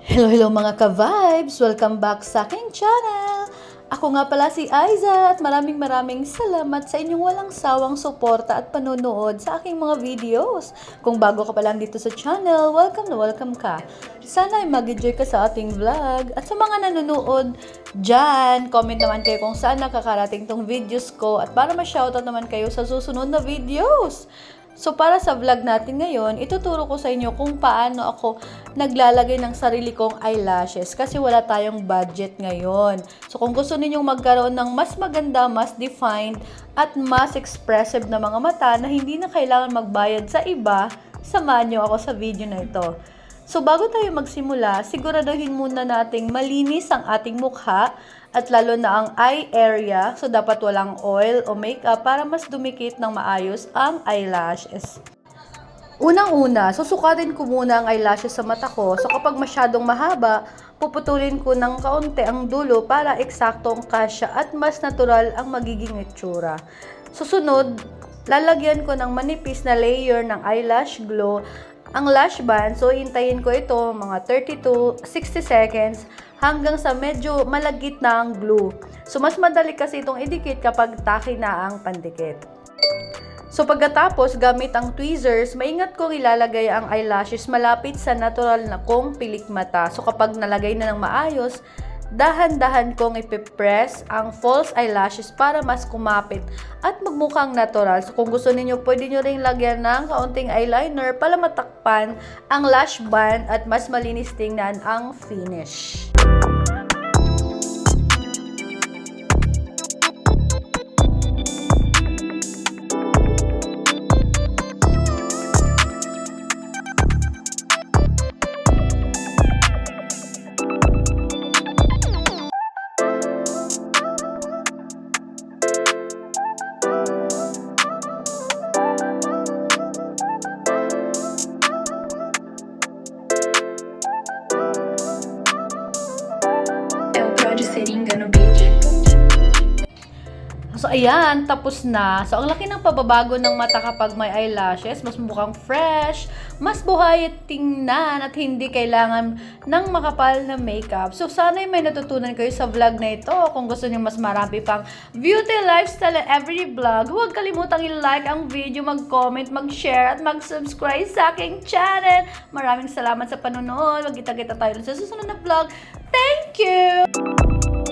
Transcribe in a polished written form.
Hello mga ka-vibes! Welcome back sa aking channel! Ako nga pala si Aiza at maraming salamat sa inyong walang sawang suporta at panonood sa aking mga videos. Kung bago ka pa lang dito sa channel, welcome na welcome ka. Sana ay mag-enjoy ka sa ating vlog. At sa mga nanonood dyan, comment naman kayo kung saan nakakarating tong videos ko at para ma-shoutout naman kayo sa susunod na videos. So, para sa vlog natin ngayon, ituturo ko sa inyo kung paano ako naglalagay ng sarili kong eyelashes kasi wala tayong budget ngayon. So, kung gusto ninyong magkaroon ng mas maganda, mas defined, at mas expressive na mga mata na hindi na kailangan magbayad sa iba, samahan nyo ako sa video na ito. So, bago tayo magsimula, siguraduhin muna nating malinis ang ating mukha at lalo na ang eye area. So, dapat walang oil o makeup para mas dumikit ng maayos ang eyelashes. Unang-una, susukatin ko muna ang eyelashes sa mata ko. So, kapag masyadong mahaba, puputulin ko ng kaunti ang dulo para eksaktong kasya at mas natural ang magiging itsura. Susunod, lalagyan ko ng manipis na layer ng eyelash glue ang lash band. So, hintayin ko ito mga 30 to 60 seconds hanggang sa medyo malagit na ang glue. So, mas madali kasi itong idikit kapag tacky na ang pandikit. So, pagkatapos, gamit ang tweezers, maingat kong ilalagay ang eyelashes malapit sa natural na kong pilik mata. So, kapag nalagay na ng maayos, dahan-dahan kong ipipress ang false eyelashes para mas kumapit at magmukhang natural. So, kung gusto niyo pwede nyo ring lagyan ng kaunting eyeliner para matakpan ang lash band at mas malinis tingnan ang finish. Seringa no beat. So, ayan, tapos na. So, ang laki ng pababago ng mata kapag may eyelashes. Mas mukhang fresh, mas buhay at tingnan at hindi kailangan ng makapal na makeup. So, sana'y may natutunan kayo sa vlog na ito. Kung gusto niyo mas marami pang beauty, lifestyle, and everyday vlog, huwag kalimutang i-like ang video, mag-comment, mag-share, at mag-subscribe sa aking channel. Maraming salamat sa panonood. Magkita-kita tayo sa susunod na vlog. Thank you!